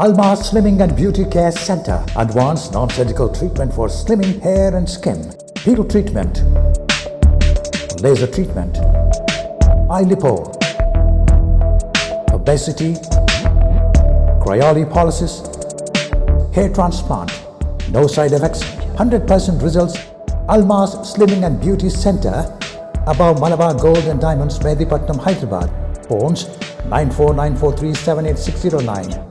Almas Slimming and Beauty Care Center. Advanced non-surgical treatment for slimming hair and skin. Peel treatment. Laser treatment. Eye lipo. Obesity. Cryolipolysis. Hair transplant. No side effects. 100% results. Almas Slimming and Beauty Center. Above Malabar Gold and Diamonds, Mehdipatnam, Hyderabad. Phones 9494378609.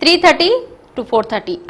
3:30 to 4:30।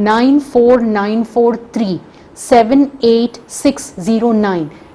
9494378609,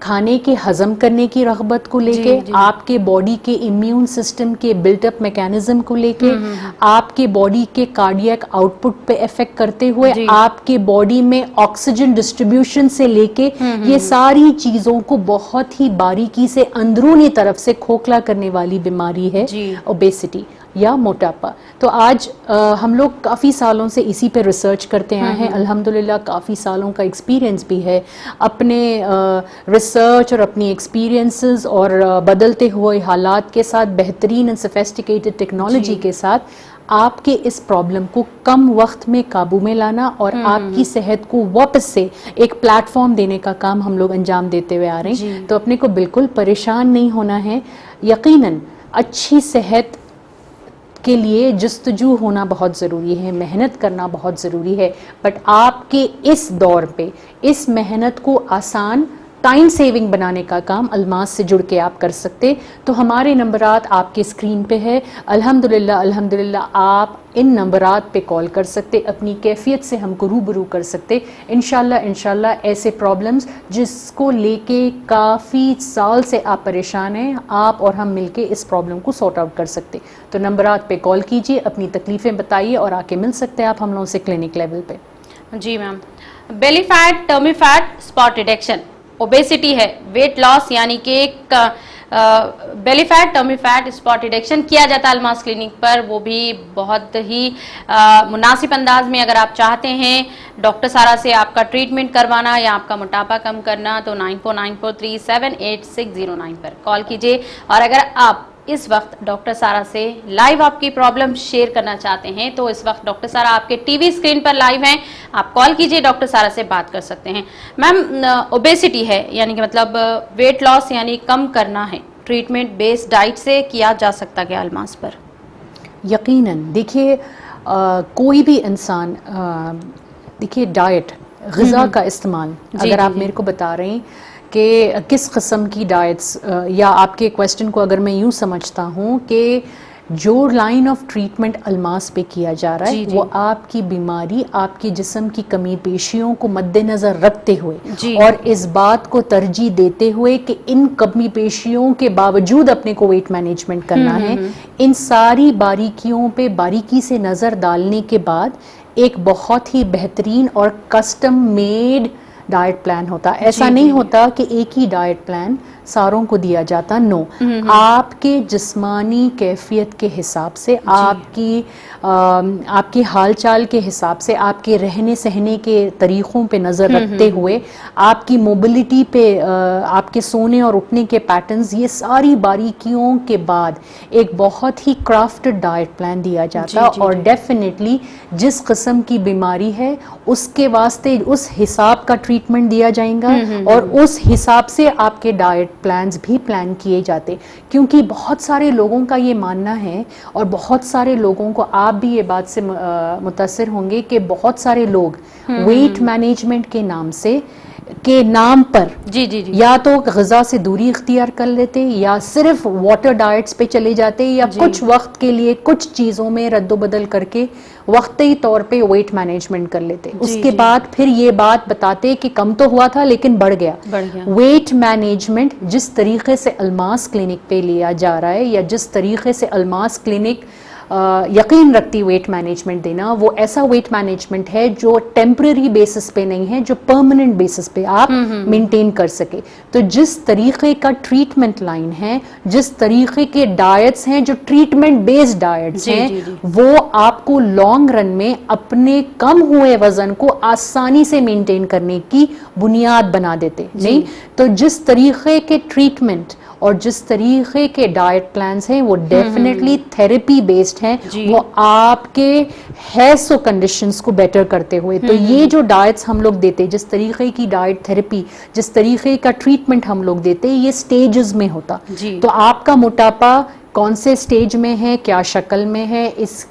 کھانے کے ہضم کرنے کی رغبت کو لے کے، آپ کے باڈی کے امیون سسٹم کے بلٹ اپ میکینزم کو لے کے، آپ کے باڈی کے کارڈیاک آؤٹ پٹ پہ افیکٹ کرتے ہوئے، آپ کے باڈی میں آکسیجن ڈسٹریبیوشن سے لے کے، یہ ساری چیزوں کو بہت ہی باریکی سے اندرونی طرف سے کھوکھلا کرنے والی بیماری ہے اوبیسٹی یا موٹاپا. تو آج ہم لوگ کافی سالوں سے اسی پہ ریسرچ کرتے آئے ہیں. الحمدللہ کافی سالوں کا ایکسپیرینس بھی ہے. اپنے ریسرچ اور اپنی ایکسپیرینسز اور بدلتے ہوئے حالات کے ساتھ، بہترین اینڈ سفیسٹیکیٹڈ ٹیکنالوجی کے ساتھ آپ کے اس پرابلم کو کم وقت میں قابو میں لانا اور آپ کی صحت کو واپس سے ایک پلیٹ فارم دینے کا کام ہم لوگ انجام دیتے ہوئے آ رہے ہیں. تو اپنے کو بالکل پریشان نہیں ہونا ہے. یقیناً اچھی صحت کے لیے جستجو ہونا بہت ضروری ہے، محنت کرنا بہت ضروری ہے، بٹ آپ کے اس دور پہ اس محنت کو آسان ٹائم سیونگ بنانے کا کام الماس سے جڑ کے آپ کر سکتے. تو ہمارے نمبرات آپ کے اسکرین پہ ہے. الحمدللہ آپ ان نمبرات پہ کال کر سکتے، اپنی کیفیت سے ہم کو روبرو کر سکتے. انشاءاللہ ایسے پرابلمز جس کو لے کے کافی سال سے آپ پریشان ہیں، آپ اور ہم مل کے اس پرابلم کو سارٹ آؤٹ کر سکتے. تو نمبرات پہ کال کیجئے، اپنی تکلیفیں بتائیے اور آ کے مل سکتے ہیں آپ ہم لوگوں سے کلینک لیول پہ. جی ma'am. Belly fat, tummy fat, spot reduction, obesity ہے، ویٹ لاس یعنی کہ belly fat, tummy fat, spot reduction کیا جاتا ہے الماس کلینک پر، وہ بھی بہت ہی مناسب انداز میں. اگر آپ چاہتے ہیں ڈاکٹر سارا سے آپ کا ٹریٹمنٹ کروانا یا آپ کا موٹاپا کم کرنا تو 9494378609 پر کال کیجئے. اور اگر آپ اس وقت ڈاکٹر سارا سے لائیو آپ کی پرابلم شیئر کرنا چاہتے ہیں تو اس وقت ڈاکٹر سارا آپ کے ٹی وی اسکرین پر لائیو ہیں، آپ کال کیجئے، ڈاکٹر سارا سے بات کر سکتے ہیں. میم اوبیسٹی ہے یعنی کہ مطلب ویٹ لاس یعنی کم کرنا ہے، ٹریٹمنٹ بیس ڈائٹ سے کیا جا سکتا کیا الماس پر؟ یقیناً دیکھیے کوئی بھی انسان دیکھیے ڈائٹ غذا کا استعمال اگر آپ میرے کو بتا رہے ہیں کہ کس قسم کی ڈائٹس، یا آپ کے کویسچن کو اگر میں یوں سمجھتا ہوں کہ جو لائن آف ٹریٹمنٹ الماس پہ کیا جا رہا ہے وہ آپ کی بیماری، آپ کے جسم کی کمی پیشیوں کو مد نظر رکھتے ہوئے اور اس بات کو ترجیح دیتے ہوئے کہ ان کمی پیشیوں کے باوجود اپنے کو ویٹ مینجمنٹ کرنا ہے، ان ساری باریکیوں پہ باریکی سے نظر ڈالنے کے بعد ایک بہت ہی بہترین اور کسٹم میڈ ڈائٹ پلان ہوتا. ایسا نہیں ہوتا کہ ایک ہی ڈائٹ پلان ساروں کو دیا جاتا. نو، آپ کے جسمانی کیفیت کے حساب سے، آپ کی حال چال کے حساب سے، آپ کے رہنے سہنے کے طریقوں پہ نظر رکھتے ہوئے، آپ کی موبلٹی پہ، آپ کے سونے اور اٹھنے کے پیٹرنز، یہ ساری باریکیوں کے بعد ایک بہت ہی کرافٹڈ ڈائٹ پلان دیا جاتا. اور ڈیفینیٹلی جس قسم کی بیماری ہے اس کے واسطے اس حساب کا ٹریٹمنٹ دیا جائے گا اور اس حساب سے آپ کے ڈائٹ پلانز بھی پلان کیے جاتے. کیونکہ بہت سارے لوگوں کا یہ ماننا ہے اور بہت سارے لوگوں کو، آپ بھی یہ بات سے متاثر ہوں گے کہ بہت سارے لوگ ویٹ مینجمنٹ کے نام پر یا تو غذا سے دوری اختیار کر لیتے یا صرف واٹر ڈائٹس پہ چلے جاتے یا کچھ وقت کے لیے کچھ چیزوں میں رد و بدل کر کے وقتی طور پہ ویٹ مینجمنٹ کر لیتے. اس کے بعد پھر یہ بات بتاتے کہ کم تو ہوا تھا لیکن بڑھ گیا. ویٹ مینجمنٹ جس طریقے سے الماس کلینک پہ لیا جا رہا ہے یا جس طریقے سے الماس کلینک یقین رکھتی ویٹ مینجمنٹ دینا، وہ ایسا ویٹ مینجمنٹ ہے جو ٹیمپرری بیسس پہ نہیں ہے، جو پرماننٹ بیسس پہ آپ مینٹین کر سکے. تو جس طریقے کا ٹریٹمنٹ لائن ہے، جس طریقے کے ڈائٹس ہیں جو ٹریٹمنٹ بیسڈ ڈائٹس ہیں، وہ آپ کو لانگ رن میں اپنے کم ہوئے وزن کو آسانی سے مینٹین کرنے کی بنیاد بنا دیتے. نہیں تو جس طریقے کے ٹریٹمنٹ اور جس طریقے کے ڈائٹ پلانز ہیں وہ ڈیفینیٹلی تھراپی بیسڈ ہیں، وہ آپ کے ہیلتھ و کنڈیشنز کو بیٹر کرتے ہوئے. تو یہ جو ڈائٹس ہم لوگ دیتے، جس طریقے کی ڈائٹ تھراپی، جس طریقے کا ٹریٹمنٹ ہم لوگ دیتے، یہ سٹیجز میں ہوتا. تو آپ کا موٹاپا کون سے سٹیج میں ہے، کیا شکل میں ہے، اس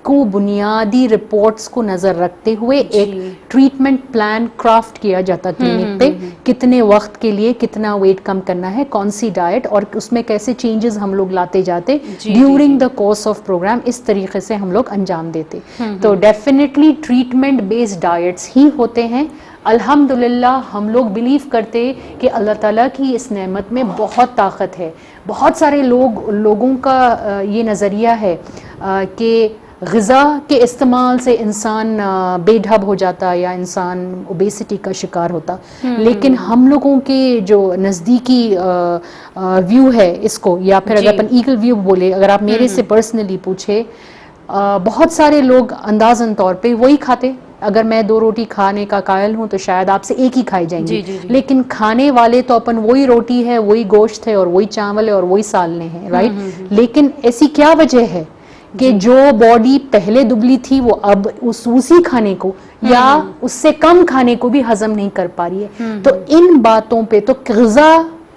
کو بنیادی رپورٹس کو نظر رکھتے ہوئے ایک ٹریٹمنٹ پلان کرافٹ کیا جاتا کلینک پہ. کتنے وقت کے لیے کتنا ویٹ کم کرنا ہے، کون سی ڈائٹ، اور اس میں کیسے چینجز ہم لوگ لاتے جاتے during the course of program, اس طریقے سے ہم لوگ انجام دیتے. تو ڈیفینیٹلی ٹریٹمنٹ بیسڈ ڈائٹس ہی ہوتے ہیں الحمدللہ ہم لوگ بلیو کرتے کہ اللہ تعالیٰ کی اس نعمت میں بہت طاقت ہے. بہت سارے لوگوں کا یہ نظریہ ہے کہ غذا کے استعمال سے انسان بے ڈھب ہو جاتا یا انسان اوبیسٹی کا شکار ہوتا. لیکن ہم لوگوں کے جو نزدیکی ویو ہے اس کو, یا پھر اگر اپن ایگل ویو بولے, اگر آپ میرے سے پرسنلی پوچھے, بہت سارے لوگ اندازاً طور پہ وہی کھاتے. اگر میں 2 روٹی کھانے کا قائل ہوں تو شاید آپ سے ایک ہی کھائی جائیں گی, لیکن کھانے والے تو اپن وہی روٹی ہے, وہی گوشت ہے, اور وہی چاول ہے, اور وہی سالنے ہیں, رائٹ. لیکن ایسی کیا وجہ ہے کہ جو باڈی پہلے دبلی تھی وہ اب اسی کھانے کو یا اس سے کم کھانے کو بھی ہضم نہیں کر پا رہی ہے. تو ان باتوں پہ تو غذا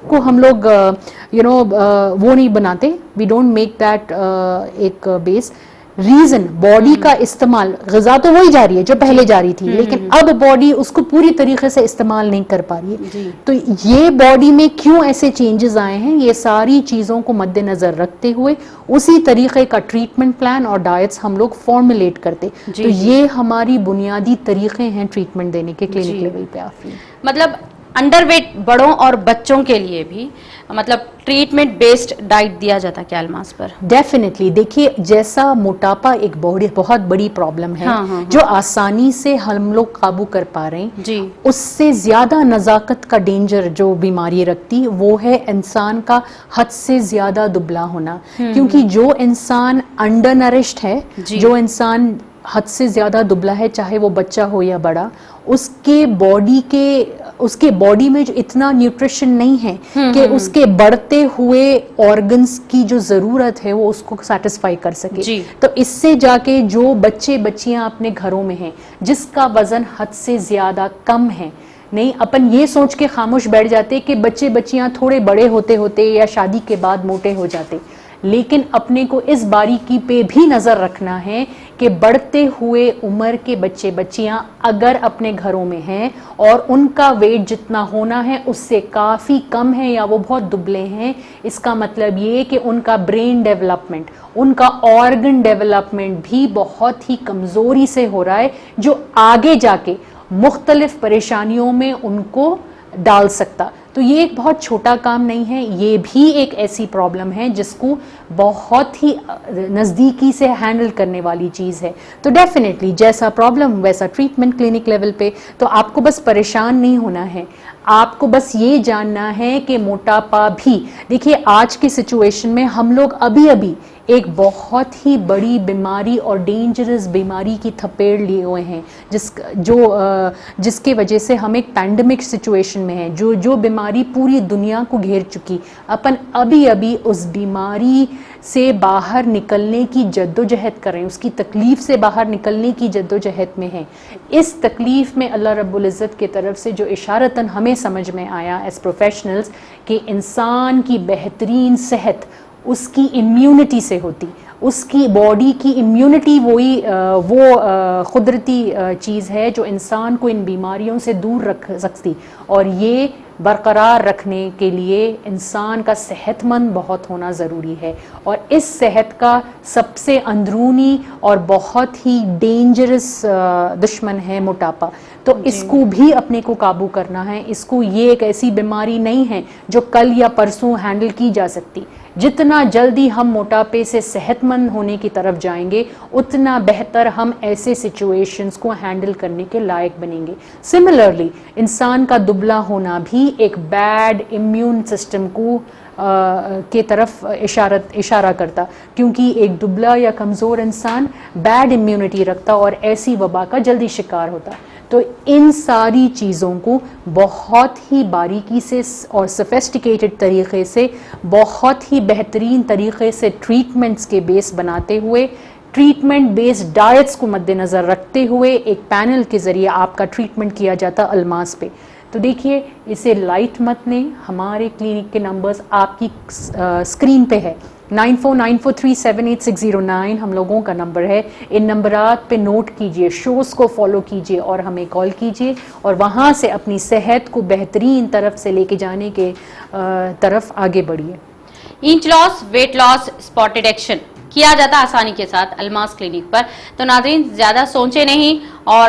کو ہم لوگ وہ نہیں بناتے, وی ڈونٹ میک دیٹ ایک بیس ریزن. باڈی کا استعمال, غذا تو وہی جاری ہے جو پہلے جاری تھی, لیکن اب باڈی اس کو پوری طریقے سے استعمال نہیں کر پا رہی ہے. تو یہ باڈی میں کیوں ایسے چینجز آئے ہیں, یہ ساری چیزوں کو مد نظر رکھتے ہوئے اسی طریقے کا ٹریٹمنٹ پلان اور ڈائٹس ہم لوگ فارمولیٹ کرتے. تو یہ ہماری بنیادی طریقے ہیں ٹریٹمنٹ دینے کے کلینک لیول پہ. مطلب انڈر ویٹ بڑوں اور بچوں کے لیے بھی مطلب ٹریٹمنٹ بیسڈ ڈائٹ دیا جاتا کیا الماس پر؟ ڈیفینیٹلی. دیکھیے, جیسا موٹاپا ایک بہت بڑی پرابلم ہے جو آسانی سے ہم لوگ قابو کر پا رہے ہیں, اس سے زیادہ نزاکت کا ڈینجر جو بیماری رکھتی وہ ہے انسان کا حد سے زیادہ دبلا ہونا. کیونکہ جو انسان انڈر نرشڈ ہے, جو انسان حد سے زیادہ دبلا ہے, چاہے وہ بچہ ہو یا بڑا, اس کے باڈی میں جو اتنا نیوٹریشن نہیں ہے کہ اس کے بڑھتے ہوئے آرگنز کی جو ضرورت ہے وہ اس کو سیٹسفائی کر سکے. تو اس سے جا کے جو بچے بچیاں اپنے گھروں میں ہیں جس کا وزن حد سے زیادہ کم ہے, نہیں اپن یہ سوچ کے خاموش بیٹھ جاتے کہ بچے بچیاں تھوڑے بڑے ہوتے ہوتے یا شادی کے بعد موٹے ہو جاتے. لیکن اپنے کو اس باریکی پہ بھی نظر رکھنا ہے کہ بڑھتے ہوئے عمر کے بچے بچیاں اگر اپنے گھروں میں ہیں اور ان کا ویٹ جتنا ہونا ہے اس سے کافی کم ہے یا وہ بہت دبلے ہیں, اس کا مطلب یہ کہ ان کا برین ڈیولپمنٹ, ان کا آرگن ڈیولپمنٹ بھی بہت ہی کمزوری سے ہو رہا ہے, جو آگے جا کے مختلف پریشانیوں میں ان کو ڈال سکتا. تو یہ ایک بہت چھوٹا کام نہیں ہے, یہ بھی ایک ایسی پرابلم ہے جس کو بہت ہی نزدیکی سے ہینڈل کرنے والی چیز ہے. تو ڈیفینیٹلی جیسا پرابلم ویسا ٹریٹمنٹ کلینک لیول پہ. تو آپ کو بس پریشان نہیں ہونا ہے, آپ کو بس یہ جاننا ہے کہ موٹاپا بھی, دیکھیے آج کی سچویشن میں ہم لوگ ابھی ایک بہت ہی بڑی بیماری اور ڈینجرس بیماری کی تھپیڑ لیے ہوئے ہیں, جس کے وجہ سے ہم ایک پینڈیمک سچویشن میں ہیں, جو بیماری پوری دنیا کو گھیر چکی. اپن ابھی اس بیماری سے باہر نکلنے کی جدوجہد کر رہے ہیں, اس کی تکلیف سے باہر نکلنے کی جدوجہد میں ہیں. اس تکلیف میں اللہ رب العزت کی طرف سے جو اشارتاً ہمیں سمجھ میں آیا ایز پروفیشنلز کہ انسان کی بہترین صحت اس کی امیونٹی سے ہوتی. اس کی باڈی کی امیونٹی وہ قدرتی چیز ہے جو انسان کو ان بیماریوں سے دور رکھ سکتی, اور یہ برقرار رکھنے کے لیے انسان کا صحت مند بہت ہونا ضروری ہے. اور اس صحت کا سب سے اندرونی اور بہت ہی ڈینجرس دشمن ہے موٹاپا. تو اس کو بھی اپنے کو قابو کرنا ہے. اس کو, یہ ایک ایسی بیماری نہیں ہے جو کل یا پرسوں ہینڈل کی جا سکتی. جتنا جلدی ہم موٹاپے سے صحت مند ہونے کی طرف جائیں گے اتنا بہتر ہم ایسے سچویشنز کو ہینڈل کرنے کے لائق بنیں گے. سملرلی انسان کا دبلا ہونا بھی ایک بیڈ امیون سسٹم کو کے طرف اشارہ کرتا, کیونکہ ایک دبلا یا کمزور انسان بیڈ امیونٹی رکھتا اور ایسی وبا کا جلدی شکار ہوتا. تو ان ساری چیزوں کو بہت ہی باریکی سے اور سفیسٹیکیٹڈ طریقے سے, بہت ہی بہترین طریقے سے ٹریٹمنٹس کے بیس بناتے ہوئے, ٹریٹمنٹ بیسڈ ڈائٹس کو مد نظر رکھتے ہوئے ایک پینل کے ذریعے آپ کا ٹریٹمنٹ کیا جاتا الماس پہ. تو دیکھیے اسے لائٹ مت لیں, ہمارے کلینک کے نمبرز آپ کی اسکرین پہ ہے, 9494378609 ہم لوگوں کا نمبر ہے. ان نمبرات پہ نوٹ کیجئے, شوز کو فالو کیجئے اور ہمیں کال کیجئے, اور وہاں سے اپنی صحت کو بہترین طرف سے لے کے جانے کے طرف آگے بڑھیے. انچ لاس, ویٹ لاس, اسپاٹڈ ایکشن کیا جاتا آسانی کے ساتھ الماس کلینک پر. تو ناظرین زیادہ سوچے نہیں اور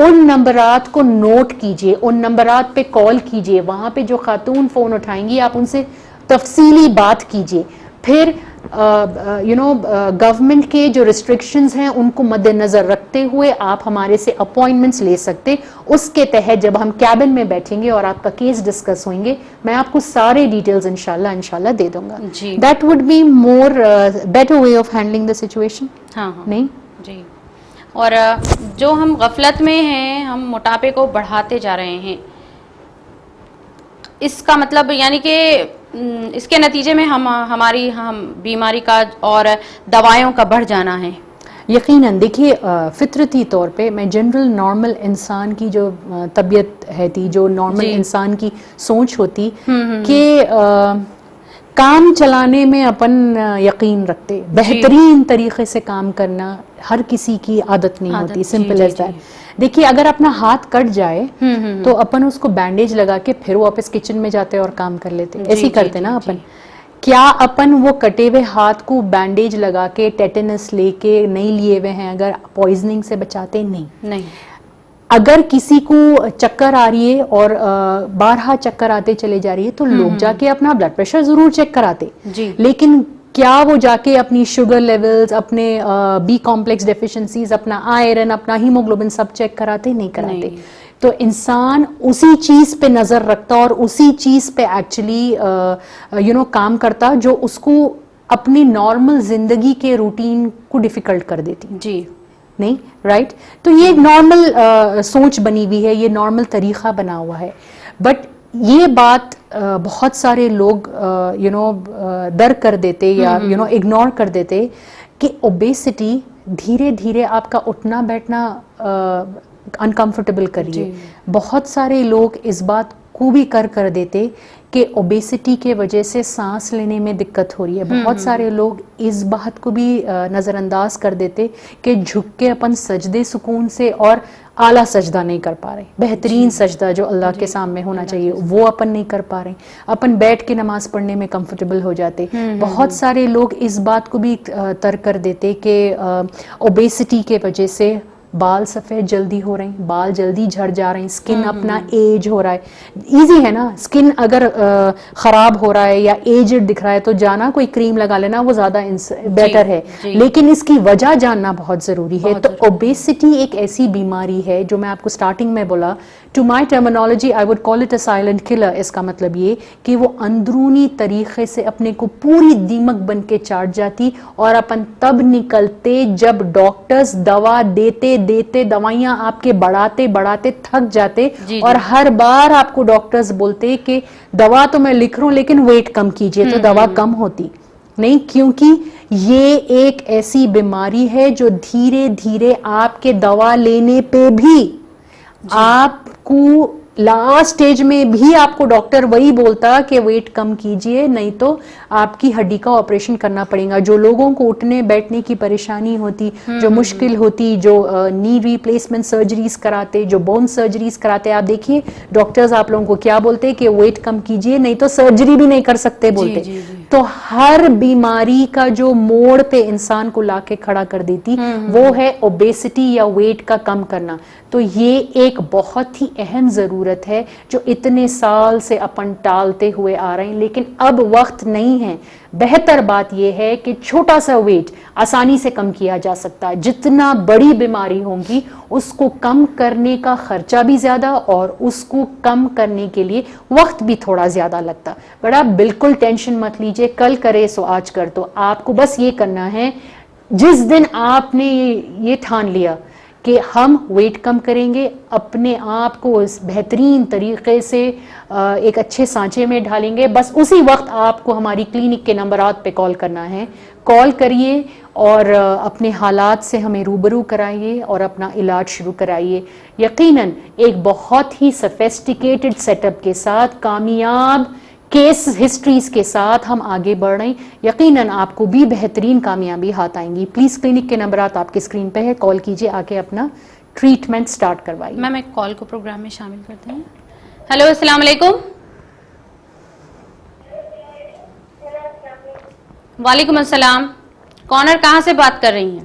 ان نمبرات کو نوٹ کیجئے, ان نمبرات پہ کال کیجئے, وہاں پہ جو خاتون فون اٹھائیں گی آپ ان سے تفصیلی بات کیجئے. پھر گورنمنٹ کے جو ریسٹرکشنز ہیں ان کو مد نظر رکھتے ہوئے آپ ہمارے سے اپوائنٹمنٹس لے سکتے. اس کے تحت جب ہم کیبن میں بیٹھیں گے اور آپ کا کیس ڈسکس ہوئیں گے, میں آپ کو سارے ڈیٹیلز انشاءاللہ دے دوں گا. جی. That would be more better way of handling the situation. ہاں نہیں جی. اور جو ہم غفلت میں ہیں, ہم موٹاپے کو بڑھاتے جا رہے ہیں, اس کا مطلب یعنی کہ اس کے نتیجے میں ہماری بیماری کا اور دوائیوں کا بڑھ جانا ہے. یقیناً دیکھیے فطرتی طور پہ میں جنرل نارمل انسان کی جو طبیعت ہے تھی, جو نارمل انسان کی سوچ ہوتی کہ کام چلانے میں اپن یقین رکھتے, بہترین طریقے سے کام کرنا ہر کسی کی عادت نہیں ہوتی, سمپل ایز دیٹ. دیکھیے اگر اپنا ہاتھ کٹ جائے تو اپن اس کو بینڈیج لگا کے پھر واپس کچن میں جاتے اور کام کر لیتے, ایسے ہی کرتے نا اپن. کیا اپن وہ کٹے ہوئے ہاتھ کو بینڈیج لگا کے ٹیٹنس لے کے نہیں لیے ہوئے ہیں اگر پوائزننگ سے بچاتے؟ نہیں. اگر کسی کو چکر آ رہی ہے اور بارہا چکر آتے چلے جا رہی ہے تو لوگ جا کے اپنا بلڈ پریشر ضرور چیک کراتے, لیکن کیا وہ جا کے اپنی شوگر لیولز, اپنے بی کمپلیکس ڈیفیشنسیز, اپنا آئرن, اپنا ہیموگلوبن سب چیک کراتے؟ نہیں کراتے. تو انسان اسی چیز پہ نظر رکھتا اور اسی چیز پہ ایکچولی کام کرتا جو اس کو اپنی نارمل زندگی کے روٹین کو ڈیفیکلٹ کر دیتی. جی نہیں رائٹ. تو یہ نارمل سوچ بنی ہوئی ہے, یہ نارمل طریقہ بنا ہوا ہے. بٹ یہ بات بہت سارے لوگ در کر دیتے یا اگنور کر دیتے کہ اوبیسٹی دھیرے دھیرے آپ کا اٹھنا بیٹھنا انکمفرٹیبل کریے. بہت سارے لوگ اس بات کو بھی کر دیتے کہ اوبیسٹی کے وجہ سے سانس لینے میں دقت ہو رہی ہے. بہت سارے لوگ اس بات کو بھی نظر انداز کر دیتے کہ جھک کے اپن سجدے سکون سے اور اعلیٰ سجدہ نہیں کر پا رہے, بہترین سجدہ جو اللہ کے سامنے ہونا چاہیے وہ اپن نہیں کر پا رہے, اپن بیٹھ کے نماز پڑھنے میں کمفرٹیبل ہو جاتے. بہت سارے لوگ اس بات کو بھی ترک کر دیتے کہ اوبیسٹی کے وجہ سے بال سفید جلدی ہو رہے ہیں, بال جلدی جھڑ جا رہے ہیں, سکن اپنا ایج ہو رہا ہے. ایزی ہے نا, سکن اگر خراب ہو رہا ہے یا ایجڈ دکھ رہا ہے تو جانا کوئی کریم لگا لینا وہ زیادہ بیٹر ہے, لیکن اس کی وجہ جاننا بہت ضروری ہے. تو اوبیسٹی ایک ایسی بیماری ہے جو میں آپ کو سٹارٹنگ میں بولا, to my terminology I would call it a silent killer. اس کا مطلب یہ کہ وہ اندرونی طریقے سے اپنے کو پوری دیمک بن کے چاٹ جاتی اور اپن تب نکلتے جب ڈاکٹرز دوا دیتے دوائیاں آپ کے بڑھاتے تھک جاتے. اور ہر بار آپ کو ڈاکٹرز بولتے کہ دوا تو میں لکھ رہا ہوں لیکن ویٹ کم کیجئے, تو دوا کم ہوتی نہیں, کیونکہ یہ ایک ایسی بیماری ہے جو دھیرے دھیرے آپ کے دوا لینے پہ بھی آپ کو لاسٹ سٹیج میں بھی آپ کو ڈاکٹر وہی بولتا کہ ویٹ کم کیجئے نہیں تو آپ کی ہڈی کا آپریشن کرنا پڑے گا. جو لوگوں کو اٹھنے بیٹھنے کی پریشانی ہوتی, جو مشکل ہوتی, جو نی ریپلیسمنٹ سرجریز کراتے, جو بون سرجریز کراتے, آپ دیکھیے ڈاکٹرز آپ لوگوں کو کیا بولتے کہ ویٹ کم کیجئے نہیں تو سرجری بھی نہیں کر سکتے بولتے. تو ہر بیماری کا جو موڑ پہ انسان کو لا کے کھڑا کر دیتی وہ ہے اوبیسٹی یا ویٹ کا کم کرنا. تو یہ ایک بہت ہی اہم ضرورت ہے جو اتنے سال سے اپن ٹالتے ہوئے آ رہے ہیں, لیکن اب وقت نہیں ہے. بہتر بات یہ ہے کہ چھوٹا سا ویٹ آسانی سے کم کیا جا سکتا ہے. جتنا بڑی بیماری ہوگی اس کو کم کرنے کا خرچہ بھی زیادہ اور اس کو کم کرنے کے لیے وقت بھی تھوڑا زیادہ لگتا. بڑا بالکل ٹینشن مت لیجئے, کل کرے سو آج کر. تو آپ کو بس یہ کرنا ہے, جس دن آپ نے یہ ٹھان لیا کہ ہم ویٹ کم کریں گے, اپنے آپ کو اس بہترین طریقے سے ایک اچھے سانچے میں ڈھالیں گے, بس اسی وقت آپ کو ہماری کلینک کے نمبرات پہ کال کرنا ہے. کال کریے اور اپنے حالات سے ہمیں روبرو کرائیے اور اپنا علاج شروع کرائیے. یقیناً ایک بہت ہی سفیسٹیکیٹڈ سیٹ اپ کے ساتھ, کامیاب کیس ہسٹریز کے ساتھ ہم آگے بڑھ رہے ہیں. یقیناً آپ کو بھی بہترین کامیابی ہاتھ آئیں گی. پلیز کلینک کے نمبرات آپ کے اسکرین پہ ہے, کال کیجئے, آ کے اپنا ٹریٹمنٹ سٹارٹ کروائیے. میم ایک کال کو پروگرام میں شامل کرتے ہیں. ہیلو السلام علیکم. وعلیکم السلام. کون اور کہاں سے بات کر رہی ہیں؟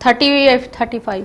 35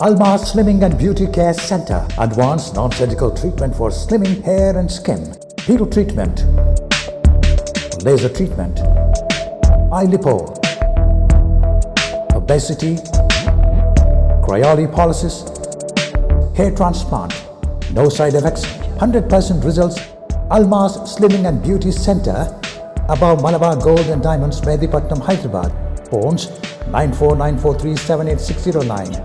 Almas Slimming and Beauty Care Center. Advanced non-surgical treatment for slimming hair and skin. Hero treatment. Laser treatment. Eye lipo. Obesity. Cryolipolysis. Hair transplant. No side effects. 100% results. Almas Slimming and Beauty Center. Above Malabar Gold and Diamonds, Medipatnam, Hyderabad. Phones 9494378609.